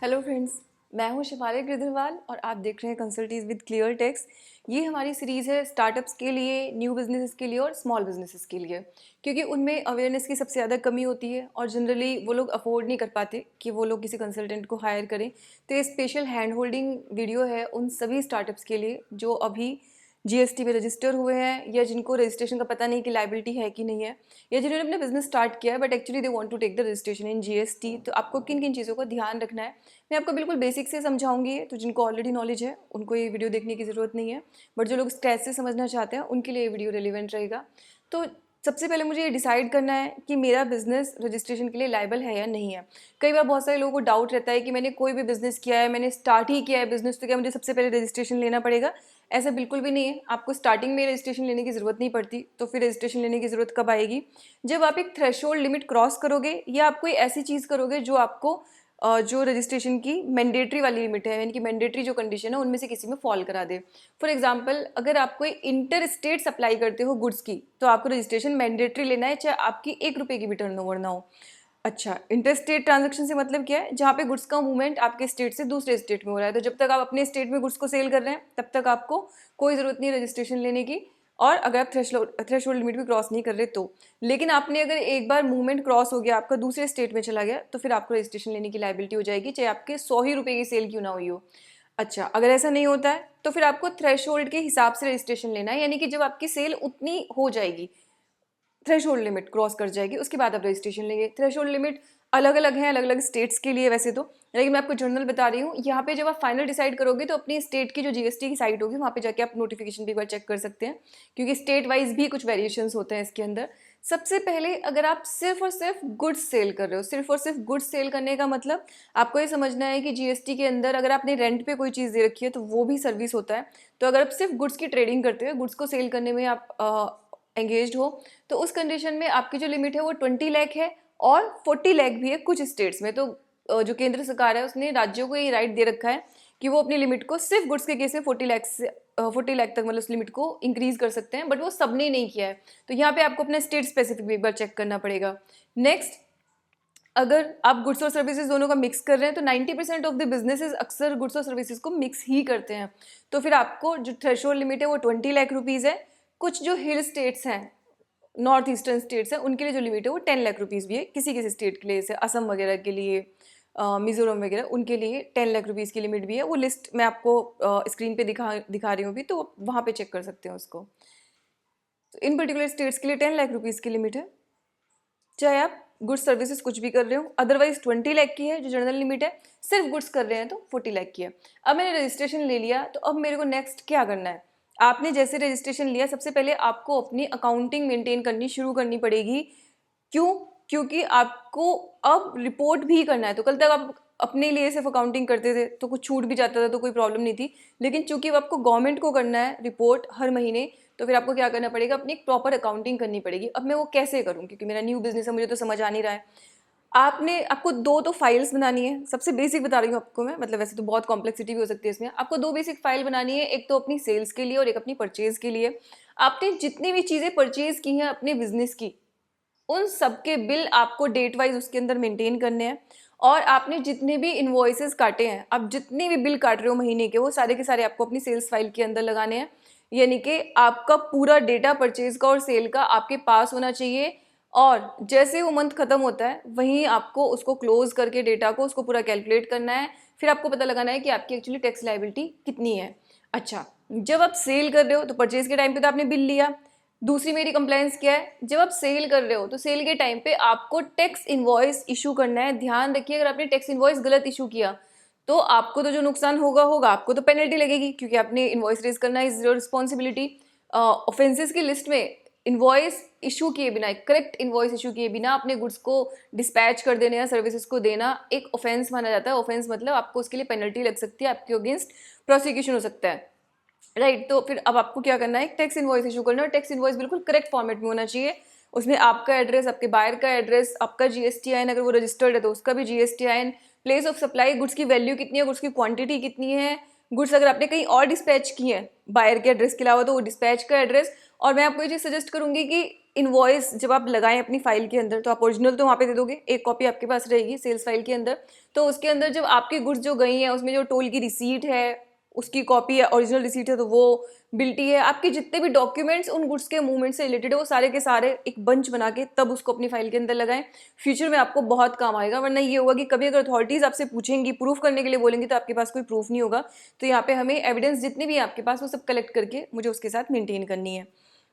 Hello friends, मैं हूं शिफाली गिरधरवाल और आप देख रहे हैं कंसल्टीज विद क्लियर टेक्स। ये हमारी सीरीज़ है स्टार्टअप्स के लिए, न्यू बिजनेसेस के लिए और स्मॉल बिजनेसेस के लिए, क्योंकि उनमें अवेयरनेस की सबसे ज़्यादा कमी होती है और जनरली वो लोग अफोर्ड नहीं कर पाते कि वो लोग किसी कंसल्टेंट को हायर करें। तो ये स्पेशल हैंड होल्डिंग वीडियो है उन सभी स्टार्टअप्स के लिए जो अभी जीएसटी में रजिस्टर हुए हैं या जिनको रजिस्ट्रेशन का पता नहीं कि लाइबिलिटी है कि नहीं है, या जिन्होंने अपना बिजनेस स्टार्ट किया है but actually they want to take the registration in GST. तो आपको किन किन चीज़ों का ध्यान रखना है मैं आपको बिल्कुल बेसिक से समझाऊंगी। तो जिनको ऑलरेडी नॉलेज है उनको ये वीडियो देखने की ज़रूरत नहीं है, बट जो लोग स्क्रैच से समझना चाहते हैं उनके लिए ये वीडियो रिलेवेंट रहेगा। तो सबसे पहले मुझे ये डिसाइड करना है कि मेरा बिजनेस रजिस्ट्रेशन के लिए लायबल है या नहीं है। कई बार बहुत सारे लोगों को डाउट रहता है कि मैंने कोई भी बिजनेस किया है, मैंने स्टार्ट ही किया है बिजनेस, तो क्या मुझे सबसे पहले रजिस्ट्रेशन लेना पड़ेगा? ऐसा बिल्कुल भी नहीं है। आपको स्टार्टिंग में रजिस्ट्रेशन लेने की ज़रूरत नहीं पड़ती। तो फिर रजिस्ट्रेशन लेने की ज़रूरत कब आएगी? जब आप एक थ्रेशोल्ड लिमिट क्रॉस करोगे या आप कोई ऐसी चीज़ करोगे जो आपको जो रजिस्ट्रेशन की मैंडेटरी वाली लिमिट है, यानी कि मैंडेटरी जो कंडीशन है उनमें से किसी में फॉल करा दे। फॉर एग्जांपल, अगर आप कोई इंटर स्टेट सप्लाई करते हो गुड्स की तो आपको रजिस्ट्रेशन मैंडेटरी लेना है, चाहे आपकी 1 रुपये की भी टर्नओवर ना हो। अच्छा, इंटर स्टेट ट्रांजेक्शन से मतलब क्या है? जहाँ पे गुड्स का मूवमेंट आपके स्टेट से दूसरे स्टेट में हो रहा है। तो जब तक आप अपने स्टेट में गुड्स को सेल कर रहे हैं तब तक आपको कोई ज़रूरत नहीं रजिस्ट्रेशन लेने की, और अगर आप थ्रेशोल्ड लिमिट भी क्रॉस नहीं कर रहे तो। लेकिन आपने अगर एक बार मूवमेंट क्रॉस हो गया, आपका दूसरे स्टेट में चला गया, तो फिर आपको रजिस्ट्रेशन लेने की लायबिलिटी हो जाएगी, चाहे आपके 100 ही रुपये की सेल क्यों ना हुई हो। अच्छा, अगर ऐसा नहीं होता है तो फिर आपको थ्रेशोल्ड के हिसाब से रजिस्ट्रेशन लेना है, यानी कि जब आपकी सेल उतनी हो जाएगी, थ्रेशोल्ड लिमिट क्रॉस कर जाएगी, उसके बाद आप रजिस्ट्रेशन लेंगे। थ्रेशोल्ड लिमिट अलग अलग है, अलग अलग स्टेट्स के लिए वैसे तो, लेकिन मैं आपको जनरल बता रही हूँ। यहाँ पे जब आप फाइनल डिसाइड करोगे तो अपनी स्टेट की जो जीएसटी की साइट होगी वहाँ पे जाके आप नोटिफिकेशन भी एक बार चेक कर सकते हैं, क्योंकि स्टेट वाइज भी कुछ वेरिएशंस होते हैं इसके अंदर। सबसे पहले, अगर आप सिर्फ और सिर्फ गुड्स सेल कर रहे हो, सिर्फ और सिर्फ गुड्स सेल करने का मतलब आपको ये समझना है कि जीएसटी के अंदर अगर आपने रेंट पे कोई चीज़ दे रखी है तो वो भी सर्विस होता है। तो अगर आप सिर्फ गुड्स की ट्रेडिंग करते हो, गुड्स को सेल करने में आप एंगेज्ड हो, तो उस कंडीशन में आपकी जो लिमिट है वो 20 लाख है, और 40 लाख भी है कुछ स्टेट्स में। तो जो केंद्र सरकार है उसने राज्यों को ये राइट दे रखा है कि वो अपनी लिमिट को सिर्फ गुड्स के केस में 40 लाख से 40 लाख तक, मतलब उस लिमिट को इंक्रीज कर सकते हैं, बट वो सबने नहीं किया है। तो यहाँ पे आपको अपना स्टेट स्पेसिफिक भी एक बार चेक करना पड़ेगा। नेक्स्ट, अगर आप गुड्स और सर्विसेज दोनों का मिक्स कर रहे हैं तो 90% ऑफ द बिजनेसेस अक्सर गुड्स और सर्विसेज को मिक्स ही करते हैं। तो फिर आपको जो थ्रेशोल्ड लिमिट है वो 20 लाख रुपीज़ है। कुछ जो हिल स्टेट्स हैं, नॉर्थ ईस्टर्न स्टेट्स हैं, उनके लिए जो लिमिट है वो 10 लाख रुपीज़ भी है। किसी किसी स्टेट के लिए, जैसे असम वगैरह के लिए, मिजोरम वगैरह, उनके लिए 10 लाख रुपीज़ की लिमिट भी है। वो लिस्ट मैं आपको स्क्रीन पे दिखा रही हूँ भी, तो वहाँ पे चेक कर सकते हैं उसको। तो इन पर्टिकुलर स्टेट्स के लिए 10 लाख रुपीज़ की लिमिट है, चाहे आप गुड्स सर्विसेज कुछ भी कर रहे हो। अदरवाइज 20 लाख की है जो जनरल लिमिट है, सिर्फ गुड्स कर रहे हैं तो 40 लाख की है। अब मैंने रजिस्ट्रेशन ले लिया, तो अब मेरे को नेक्स्ट क्या करना है? आपने जैसे रजिस्ट्रेशन लिया, सबसे पहले आपको अपनी अकाउंटिंग मेंटेन करनी शुरू करनी पड़ेगी। क्यों? क्योंकि आपको अब रिपोर्ट भी करना है। तो कल तक आप अपने लिए सिर्फ अकाउंटिंग करते थे तो कुछ छूट भी जाता था तो कोई प्रॉब्लम नहीं थी, लेकिन चूंकि अब आपको गवर्नमेंट को करना है रिपोर्ट हर महीने, तो फिर आपको क्या करना पड़ेगा? अपनी एक प्रॉपर अकाउंटिंग करनी पड़ेगी। अब मैं वो कैसे करूँ, क्योंकि मेरा न्यू बिजनेस है, मुझे तो समझ आ नहीं रहा है। आपको दो तो फाइल्स बनानी है। सबसे बेसिक बता रही हूँ आपको मैं, मतलब वैसे तो बहुत कॉम्प्लेक्सिटी भी हो सकती है इसमें। आपको दो बेसिक फाइल बनानी है, एक तो अपनी सेल्स के लिए और एक अपनी परचेज के लिए। आपने जितनी भी चीज़ें परचेज की हैं अपने बिजनेस की, उन सबके बिल आपको डेट वाइज उसके अंदर मेंटेन करने हैं। और आपने जितने भी इन्वॉइसेस काटे हैं, आप जितने भी बिल काट रहे हो महीने के, वो सारे के सारे आपको अपनी सेल्स फाइल के अंदर लगाने हैं। यानी कि आपका पूरा डेटा परचेज का और सेल का आपके पास होना चाहिए, और जैसे वो मंथ खत्म होता है वहीं आपको उसको क्लोज करके डेटा को उसको पूरा कैलकुलेट करना है। फिर आपको पता लगाना है कि आपकी एक्चुअली टैक्स लायबिलिटी कितनी है। अच्छा, जब आप सेल कर रहे हो तो परचेज के टाइम पे तो आपने बिल लिया। दूसरी मेरी कंप्लेंट्स क्या है? जब आप सेल कर रहे हो तो सेल के टाइम पे आपको टैक्स इनवॉइस इशू करना है। ध्यान रखिए, अगर आपने टैक्स इनवॉइस गलत इशू किया तो आपको तो जो नुकसान होगा होगा, आपको तो पेनल्टी लगेगी, क्योंकि आपने इनवॉइस रेज करना इज योर रिस्पॉन्सिबिलिटी। ऑफेंसेस की लिस्ट में इनवॉइस इशू किए बिना, करेक्ट इनवॉइस इशू किए बिना अपने गुड्स को डिस्पैच कर देना या सर्विसेज को देना एक ऑफेंस माना जाता है। ऑफेंस मतलब आपको उसके लिए पेनल्टी लग सकती है, आपके अगेंस्ट प्रोसिक्यूशन हो सकता है, राइट। तो फिर अब आपको क्या करना है? एक टैक्स इनवॉइस इशू करना है, और टैक्स इनवॉइस बिल्कुल करेक्ट फॉर्मेट में होना चाहिए। उसमें आपका एड्रेस, आपके बायर का एड्रेस, आपका जीएसटीआईएन, अगर वो रजिस्टर्ड है तो उसका भी GSTIN, place of supply, goods की वैल्यू कितनी है, गुड्स की क्वांटिटी कितनी है, गुड्स अगर आपने कहीं और डिस्पैच की है बायर के एड्रेस के अलावा तो वो डिस्पैच का एड्रेस। और मैं आपको ये चीज़ सजेस्ट करूंगी कि इनवॉइस जब आप लगाएं अपनी फाइल के अंदर, तो आप ओरिजिनल तो वहाँ पे दे दोगे, एक कॉपी आपके पास रहेगी सेल्स फाइल के अंदर। तो उसके अंदर जब आपकी गुड्स जो गई हैं उसमें जो टोल की रिसीट है उसकी कॉपी है, ओरिजिनल रिसीट है तो वो, बिल्टी है, आपके जितने भी डॉक्यूमेंट्स उन गुड्स के मूवमेंट से रिलेटेड है वो सारे के सारे एक बंच बना के तब उसको अपनी फाइल के अंदर लगाएं। फ्यूचर में आपको बहुत काम आएगा, वरना ये होगा कि कभी अगर अथॉरिटीज़ आपसे पूछेंगी, प्रूफ करने के लिए बोलेंगी, तो आपके पास कोई प्रूफ नहीं होगा। तो यहाँ पे हमें एविडेंस जितनी भी है आपके पास वो सब कलेक्ट करके मुझे उसके साथ मेंटेन करनी है।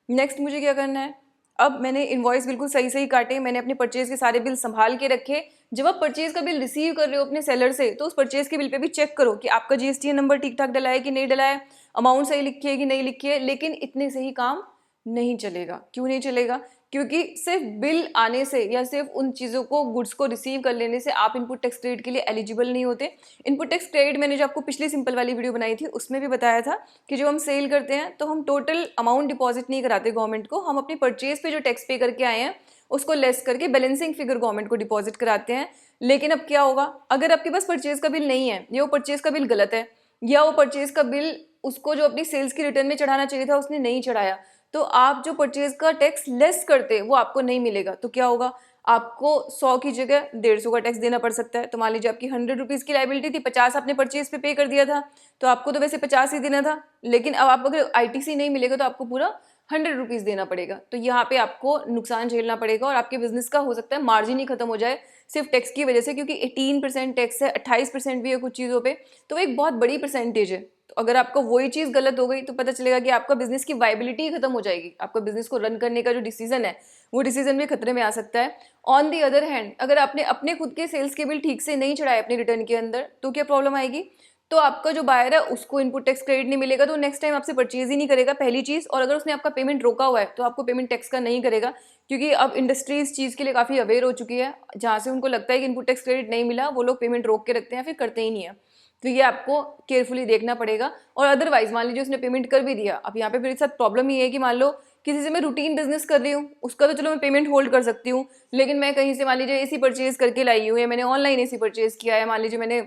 नेक्स्ट मुझे क्या करना है, अब मैंने इनवॉइस बिल्कुल सही सही काटे, मैंने अपने परचेज के सारे बिल संभाल के रखे। जब आप परचेज का बिल रिसीव कर रहे हो अपने सेलर से, तो उस परचेज के बिल पे भी चेक करो कि आपका जीएसटी नंबर ठीक ठाक डला है कि नहीं डला है, अमाउंट सही लिखी है कि नहीं लिखी है। लेकिन इतने से ही काम नहीं चलेगा। क्यों नहीं चलेगा? क्योंकि सिर्फ बिल आने से या सिर्फ उन चीज़ों को, गुड्स को रिसीव कर लेने से आप इनपुट टैक्स क्रेडिट के लिए एलिजिबल नहीं होते। इनपुट टैक्स क्रेडिट मैंने जो आपको पिछली सिंपल वाली वीडियो बनाई थी उसमें भी बताया था कि जब हम सेल करते हैं तो हम टोटल अमाउंट डिपॉजिट नहीं कराते गवर्नमेंट को, हम अपनी परचेज पे जो टैक्स पे करके आए हैं उसको लेस करके बैलेंसिंग फिगर गवर्नमेंट को डिपॉजिट कराते हैं। लेकिन अब क्या होगा, अगर आपके पास परचेज का बिल नहीं है या वो परचेज का बिल गलत है या वो परचेज का बिल उसको जो अपनी सेल्स की रिटर्न में चढ़ाना चाहिए था उसने नहीं चढ़ाया, तो आप जो परचेज का टैक्स लेस करते वो आपको नहीं मिलेगा। तो क्या होगा, आपको 100 की जगह 150 का टैक्स देना पड़ सकता है। तो मान लीजिए आपकी 100 रुपीज़ की लाइबिलिटी थी, 50 आपने परचेज पे कर दिया था, तो आपको तो वैसे 50 ही देना था, लेकिन अब आप अगर आईटीसी नहीं मिलेगा तो आपको पूरा 100 रुपीज़ देना पड़ेगा। तो यहाँ पे आपको नुकसान झेलना पड़ेगा और आपके बिजनेस का हो सकता है मार्जिन ही खत्म हो जाए सिर्फ टैक्स की वजह से, क्योंकि 18% टैक्स है, 28% भी है कुछ चीज़ों पे, तो एक बहुत बड़ी परसेंटेज है। तो अगर आपका वही चीज़ गलत हो गई तो पता चलेगा कि आपका बिजनेस की वाइबिलिटी ही खत्म हो जाएगी, आपका बिजनेस को रन करने का जो डिसीजन है वो डिसीजन भी खतरे में आ सकता है। ऑन दी अदर हैंड, अगर आपने अपने खुद के सेल्स के बिल ठीक से नहीं चढ़ाए अपने रिटर्न के अंदर, तो क्या प्रॉब्लम आएगी, तो आपका जो बायर है उसको इनपुट टैक्स क्रेडिट नहीं मिलेगा, तो नेक्स्ट टाइम आपसे परचेज ही नहीं करेगा, पहली चीज़। और अगर उसने आपका पेमेंट रोका हुआ है तो आपको पेमेंट टैक्स का नहीं करेगा, क्योंकि अब इंडस्ट्री इस चीज़ के लिए काफ़ी अवेयर हो चुकी है। जहाँ से उनको लगता है कि इनपुट टैक्स क्रेडिट नहीं मिला, वो लोग पेमेंट रोक के रखते हैं, फिर करते ही नहीं है। तो ये आपको केयरफुली देखना पड़ेगा। और अदरवाइज मान लीजिए उसने पेमेंट कर भी दिया, अब यहाँ पे मेरे साथ प्रॉब्लम ये है कि मान लो किसी से मैं रूटीन बिजनेस कर रही हूँ, उसका तो चलो मैं पेमेंट होल्ड कर सकती हूँ, लेकिन मैं कहीं से मान लीजिए एसी परचेज करके लाई हूँ या मैंने ऑनलाइन एसी परचेज किया है, मान लीजिए मैंने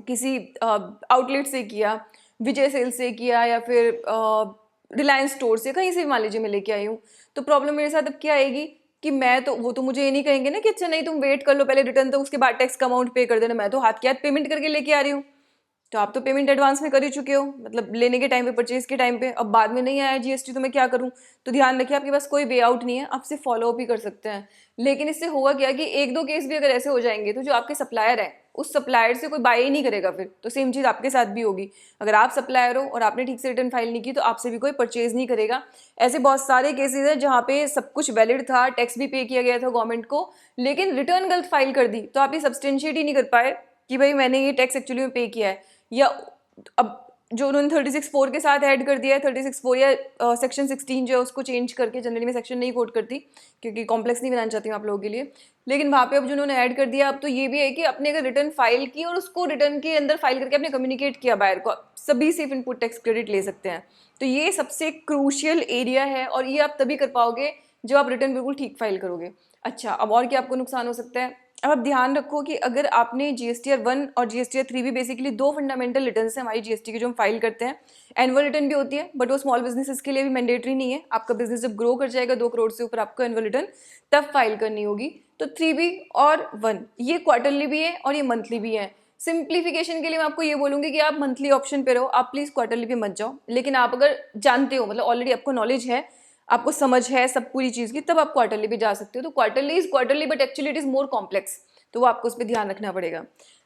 किसी आउटलेट से किया, विजय सेल से किया या फिर रिलायंस स्टोर से, कहीं से भी मान लीजिए मैं लेके आई हूँ, तो प्रॉब्लम मेरे साथ अब क्या आएगी कि मैं तो, वो तो मुझे ये नहीं कहेंगे ना कि अच्छा नहीं तुम वेट कर लो पहले रिटर्न, तो उसके बाद टैक्स का अमाउंट पे कर देना। मैं तो हाथ के हाथ पेमेंट करके लेके आ रही हूँ, तो आप तो पेमेंट एडवांस में कर ही चुके हो, मतलब लेने के टाइम पे, परचेज के टाइम पे। अब बाद में नहीं आया जीएसटी तो मैं क्या करूं? तो ध्यान रखिए आपके पास कोई वे आउट नहीं है, आप सिर्फ फॉलो अप ही कर सकते हैं। लेकिन इससे होगा क्या कि एक दो केस भी अगर ऐसे हो जाएंगे तो जो आपके सप्लायर है उस सप्लायर से कोई बाय ही नहीं करेगा फिर। तो सेम चीज़ आपके साथ भी होगी, अगर आप सप्लायर हो और आपने ठीक से रिटर्न फाइल नहीं की तो आपसे भी कोई परचेज नहीं करेगा। ऐसे बहुत सारे केसेस हैं जहाँ पे सब कुछ वैलिड था, टैक्स भी पे किया गया था गवर्नमेंट को, लेकिन रिटर्न गलत फाइल कर दी, तो आप ये सब्सटेंशिएट ही नहीं कर पाए कि भाई मैंने ये टैक्स एक्चुअली में पे किया है। या अब जो उन्होंने 36(4) के साथ ऐड कर दिया है, 36(4) या सेक्शन 16 जो है उसको चेंज करके, जनरली मैं सेक्शन नहीं कोट करती क्योंकि कॉम्प्लेक्स नहीं बनाना चाहती हूँ आप लोगों के लिए, लेकिन वहाँ पे अब जो उन्होंने ऐड कर दिया, अब तो ये भी है कि अपने अगर रिटर्न फाइल की और उसको रिटर्न के अंदर फाइल करके आपने कम्युनिकेट किया बायर को, सभी सिर्फ इनपुट टैक्स क्रेडिट ले सकते हैं। तो ये सबसे क्रूशियल एरिया है और ये आप तभी कर पाओगे जब आप रिटर्न बिल्कुल ठीक फाइल करोगे। अच्छा, अब और क्या आपको नुकसान हो सकता है? अब आप ध्यान रखो कि अगर आपने जीएसटीआर 1 और जीएसटीआर 3 भी बेसिकली दो फंडामेंटल रिटर्न है हमारी जीएसटी की जो हम फाइल करते हैं। एनुअल रिटर्न भी होती है बट वो स्मॉल बिजनेसेस के लिए भी मैंडेटरी नहीं है, आपका बिजनेस जब ग्रो कर जाएगा 2 करोड़ से ऊपर आपको एनुअल रिटर्न तब फाइल करनी होगी। तो 3B और 1 ये क्वार्टरली भी है और ये मंथली भी है। सिंप्लीफिकेशन के लिए मैं आपको ये बोलूँगी कि आप मंथली ऑप्शन पे रहो, आप प्लीज़ क्वार्टरली पे मत जाओ। लेकिन आप अगर जानते हो, मतलब ऑलरेडी आपको नॉलेज है, आपको समझ है सब पूरी चीज़ की, तब आप क्वार्टरली भी जा सकते हो। तो quarterly is quarterly but actually it is more complex, तो वो आपको उस पर ध्यान रखना पड़ेगा।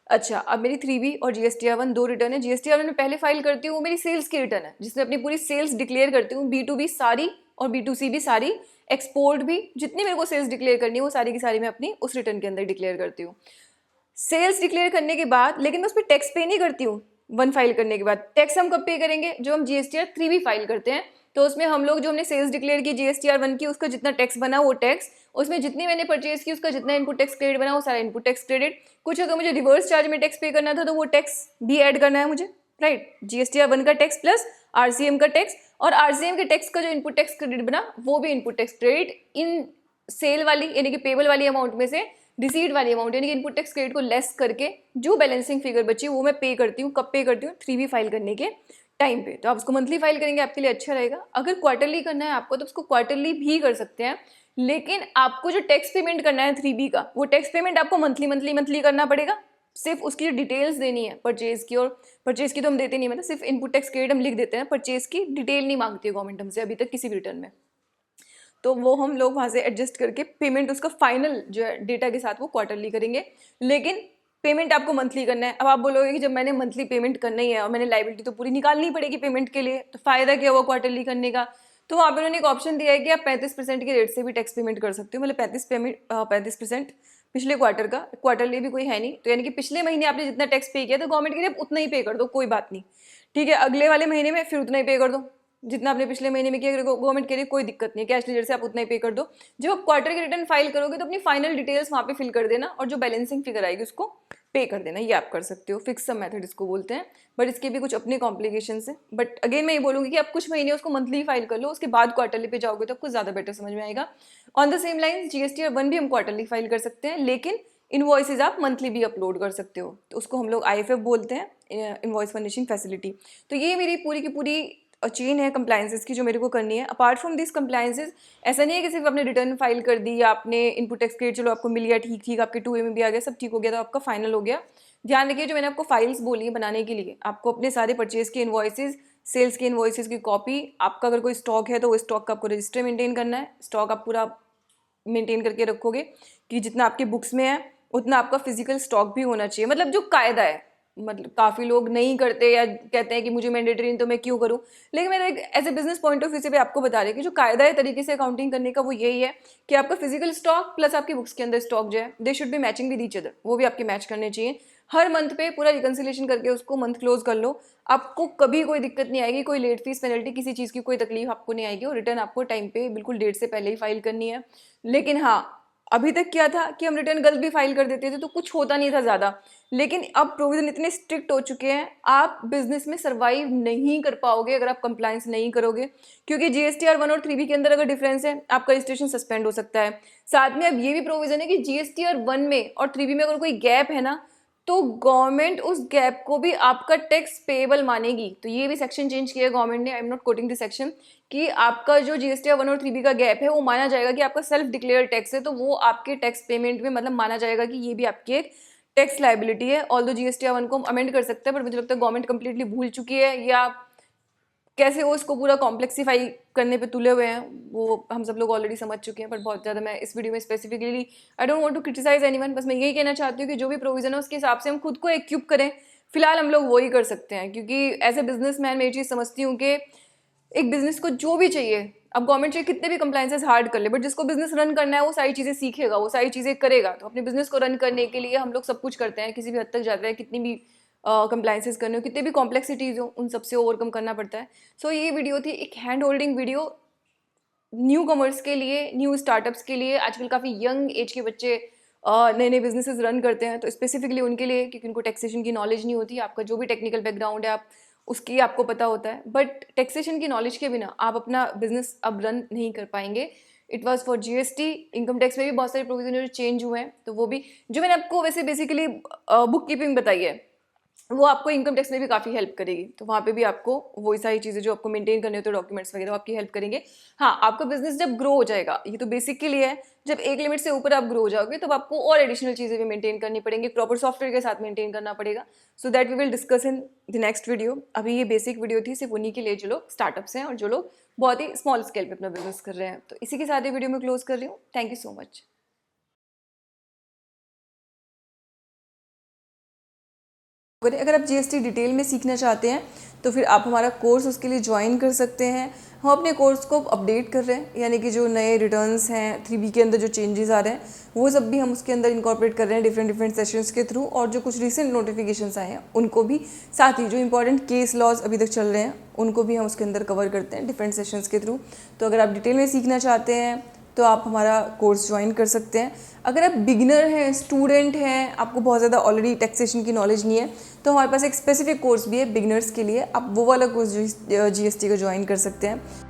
अच्छा, अब मेरी 3B और जीएसटीआर 1 दो रिटर्न है। जीएसटीआर 1 में पहले फाइल करती हूँ वो मेरी सेल्स की रिटर्न है, जिसमें अपनी पूरी सेल्स डिक्लेयर करती हूँ, B2B सारी और B2C भी सारी, एक्सपोर्ट भी, जितनी मेरे को सेल्स डिक्लेयर करनी है वो सारी की सारी मैं अपनी उस रिटर्न के अंदर डिक्लेयर करती हूँ। सेल्स डिक्लेयर करने के बाद लेकिन मैं उस पर टैक्स पे नहीं करती हूँ। 1 फाइल करने के बाद टैक्स हम कब पे करेंगे? जो हम जीएसटीआर 3B फाइल करते हैं, तो उसमें हम लोग जो हमने सेल्स डिक्लेयर की जीएसटीआर 1 की, उसका जितना टैक्स बना वो टैक्स, उसमें जितनी मैंने परचेज की उसका जितना इनपुट टैक्स क्रेडिट बना वो सारा इनपुट टैक्स क्रेडिट। कुछ अगर मुझे रिवर्स चार्ज में टैक्स पे करना था तो वो टैक्स भी ऐड करना है मुझे, राइट। जीएसटीआर 1 का टैक्स प्लस आरसीएम का टैक्स, और आरसीएम के टैक्स का जो इनपुट टैक्स क्रेडिट बना वो भी input tax credit in sale वाली यानी कि पेबल वाली अमाउंट में से रिसीट वाली अमाउंट यानी कि इनपुट टैक्स क्रेडिट को लेस करके जो बैलेंसिंग फिगर बची वो मैं पे करती हूँ। कब पे करती हूँ? 3B फाइल करने के टाइम पे, तो आप उसको मंथली फाइल करेंगे आपके लिए अच्छा रहेगा। अगर क्वार्टरली करना है आपको तो उसको क्वार्टरली भी कर सकते हैं, लेकिन आपको जो टैक्स पेमेंट करना है 3B का, वो टैक्स पेमेंट आपको मंथली मंथली मंथली करना पड़ेगा। सिर्फ उसकी जो डिटेल्स देनी है परचेज की, और परचेज की तो हम देते नहीं, मतलब सिर्फ इनपुट टैक्स क्रेडिट हम लिख देते हैं, परचेज की डिटेल नहीं मांगती है गवर्नमेंट हमसे अभी तक किसी भी रिटर्न में। तो वो हम लोग वहाँ से एडजस्ट करके पेमेंट उसका फाइनल जो है डेटा के साथ वो क्वार्टरली करेंगे, लेकिन पेमेंट आपको मंथली करना है। अब आप बोलोगे कि जब मैंने मंथली पेमेंट करना ही है और मैंने लाइबिलिटी तो पूरी निकालनी पड़ेगी पेमेंट के लिए, तो फायदा क्या हुआ क्वार्टरली करने का। तो वहाँ पर उन्होंने एक ऑप्शन दिया है कि आप 35% के रेट से भी टैक्स पेमेंट कर सकते हो, मतलब 35% पिछले क्वार्टर का, क्वार्टरली भी कोई है नहीं, तो यानी कि पिछले महीने आपने जितना टैक्स पे किया तो गवर्नमेंट के लिए उतना ही पे कर दो, कोई बात नहीं, ठीक है। अगले वाले महीने में फिर उतना ही पे कर दो जितना आपने पिछले महीने में किया, गवर्नमेंट के लिए कोई दिक्कत नहीं है, कैश लेजर से आप उतना ही पे कर दो। जब आप क्वार्टर की रिटर्न फाइल करोगे तो अपनी फाइनल डिटेल्स वहाँ पे फिल कर देना, और जो बैलेंसिंग फिगर आएगी उसको पे कर देना, ये आप कर सकते हो। फिक्स सम मेथड इसको बोलते हैं, बट इसके भी कुछ अपने कॉम्प्लिकेशंस हैं। बट अगेन मैं ये बोलूँगी कि आप कुछ महीने उसको मंथली फाइल कर लो, उसके बाद क्वार्टरली पे जाओगे तो आपको ज़्यादा बेटर समझ में आएगा। On the same line GST 1 भी हम क्वार्टरली फाइल कर सकते हैं, लेकिन इनवॉइसेज आप मंथली भी अपलोड कर सकते हो, तो उसको हम लोग IFF बोलते हैं, इनवॉइस फर्निशिंग फैसिलिटी। तो ये मेरी पूरी की पूरी चेन है कंप्लायंसेस की जो मेरे को करनी है। अपार्ट फ्रॉम दिस कंप्लायंसेस, ऐसा नहीं है कि सिर्फ आपने रिटर्न फाइल कर दी या आपने इनपुट टैक्स क्रेडिट चलो आपको मिल गया, ठीक ठीक, आपके 2A में भी आ गया, सब ठीक हो गया तो आपका फाइनल हो गया। ध्यान रखिए जो मैंने आपको फाइल्स बोली है बनाने के लिए, आपको अपने सारे परचेज के इन्वॉइसेज, सेल्स के इन्वॉइसेज की कॉपी, आपका अगर कोई स्टॉक है तो वो स्टॉक का आपको रजिस्टर मेंटेन करना है, स्टॉक आप पूरा मेंटेन करके रखोगे कि जितना आपके बुक्स में है उतना आपका फिजिकल स्टॉक भी होना चाहिए, मतलब जो कायदा है। मतलब काफ़ी लोग नहीं करते या कहते हैं कि मुझे मैंडेटरी नहीं तो मैं क्यों करूं, लेकिन मैं एक as a business point of view से भी आपको बता रही कि जो कायदा है तरीके से अकाउंटिंग करने का वो यही है कि आपका फिजिकल स्टॉक प्लस आपकी बुक्स के अंदर स्टॉक जो है they should be matching with each other, वो भी आपके मैच करने चाहिए। हर मंथ पे पूरा रिकन्सिलेशन करके उसको मंथ क्लोज कर लो, आपको कभी कोई दिक्कत नहीं आएगी, कोई लेट फीस पेनल्टी किसी चीज़ की कोई तकलीफ आपको नहीं आएगी, और रिटर्न आपको टाइम पे बिल्कुल डेट से पहले ही फाइल करनी है। लेकिन हाँ, अभी तक क्या था कि हम रिटर्न गलत भी फाइल कर देते थे तो कुछ होता नहीं था ज़्यादा, लेकिन अब प्रोविजन इतने स्ट्रिक्ट हो चुके हैं, आप बिजनेस में सर्वाइव नहीं कर पाओगे अगर आप कंप्लायंस नहीं करोगे, क्योंकि GSTR 1 और 3B के अंदर अगर डिफरेंस है आपका रजिस्ट्रेशन सस्पेंड हो सकता है। साथ में अब ये भी प्रोविजन है कि GSTR 1 में और 3B में अगर कोई गैप है ना तो गवर्नमेंट उस गैप को भी आपका टैक्स पेएबल मानेगी। तो ये भी सेक्शन चेंज किया गवर्नमेंट ने, I am not coating this section, कि आपका जो GSTR 1 और 3B का गैप है वो माना जाएगा कि आपका सेल्फ डिक्लेयर टैक्स है, तो वो आपके टैक्स पेमेंट में मतलब माना जाएगा कि ये भी आपकी एक टैक्स लाइबिलिटी है। ऑल्दो GSTR 1 को हम अमेंड कर सकते हैं, बट मुझे लगता है गवर्नमेंट कंप्लीटली भूल चुकी है, या कैसे वो इसको पूरा कॉम्प्लेक्सीफाई करने पे तुले हुए हैं वो हम सब लोग ऑलरेडी समझ चुके हैं। बट बहुत ज़्यादा मैं इस वीडियो में specifically I don't want to criticise anyone, बस मैं यही कहना चाहती हूँ कि जो भी प्रोविजन है उसके हिसाब से हम खुद को एक्यूप करें। फिलहाल हम लोग वही कर सकते हैं, क्योंकि एज ए बिजनेस मैन मैं ये चीज़ समझती हूँ कि एक बिजनेस को जो भी चाहिए, अब गवर्नमेंट चाहिए कितने भी कंप्लायंसेस हार्ड कर ले, बट जिसको बिजनेस रन करना है वो सारी चीज़ें सीखेगा, वो सारी चीज़ें करेगा। तो अपने बिजनेस को रन करने के लिए हम लोग सब कुछ करते हैं, किसी भी हद तक जाते हैं, कितनी भी कंप्लायंसेस करने हो, कितने भी कॉम्प्लेक्सिटीज़ हो, उन सबसे ओवरकम करना पड़ता है। सो ये वीडियो थी एक hand holding video new commerce के लिए, न्यू स्टार्टअप्स के लिए। आजकल काफ़ी यंग एज के बच्चे नए नए बिजनेसेस रन करते हैं, तो स्पेसिफिकली उनके लिए, क्योंकि उनको टैक्सेशन की नॉलेज नहीं होती। आपका जो भी टेक्निकल बैकग्राउंड है आप उसकी आपको पता होता है, बट टैक्सेशन की नॉलेज के बिना आप अपना बिजनेस अब रन नहीं कर पाएंगे। It was for GST। Income tax में भी बहुत सारे प्रोविजन जो चेंज हुए हैं, तो वो भी जो मैंने आपको वैसे बेसिकली बुक कीपिंग बताई है वो आपको इनकम टैक्स में भी काफ़ी हेल्प करेगी। तो वहाँ पे भी आपको वही सारी चीज़ें जो आपको मेंटेन करने होते हैं, डॉक्यूमेंट्स वगैरह, आपकी हेल्प करेंगे। हाँ, आपका बिजनेस जब ग्रो हो जाएगा, ये तो बेसिक के लिए है, जब एक लिमिट से ऊपर आप ग्रो हो जाओगे तब आपको और एडिशनल चीज़ें भी मेंटेन करनी पड़ेंगी, प्रॉपर सॉफ्टवेयर के साथ मेंटेन करना पड़ेगा। So that we will discuss in the next video. अभी ये बेसिक वीडियो थी सिर्फ उन्हीं के लिए जो लोग स्टार्टअप्स हैं और जो लोग बहुत ही स्मॉल स्केल पर अपना बिजनेस कर रहे हैं। तो इसी के साथ ये वीडियो में क्लोज कर रही हूँ। Thank you so much. अगर आप GST डिटेल में सीखना चाहते हैं तो फिर आप हमारा कोर्स उसके लिए ज्वाइन कर सकते हैं। हम अपने कोर्स को अपडेट कर रहे हैं, यानी कि जो नए रिटर्न्स हैं 3B के अंदर जो चेंजेस आ रहे हैं वो सब भी हम उसके अंदर इनकॉर्पोरेट कर रहे हैं डिफरेंट सेशंस के थ्रू, और जो कुछ रिसेंट नोटिफिकेशंस आए हैं उनको भी, साथ ही जो इंपॉर्टेंट केस लॉज अभी तक चल रहे हैं उनको भी हम उसके अंदर कवर करते हैं डिफरेंट सेशंस के थ्रू। तो अगर आप डिटेल में सीखना चाहते हैं तो आप हमारा कोर्स ज्वाइन कर सकते हैं। अगर आप बिगिनर हैं, स्टूडेंट हैं, आपको बहुत ज़्यादा ऑलरेडी टैक्सेशन की नॉलेज नहीं है, तो हमारे पास एक स्पेसिफिक कोर्स भी है बिगिनर्स के लिए, आप वो वाला कोर्स GST का ज्वाइन कर सकते हैं।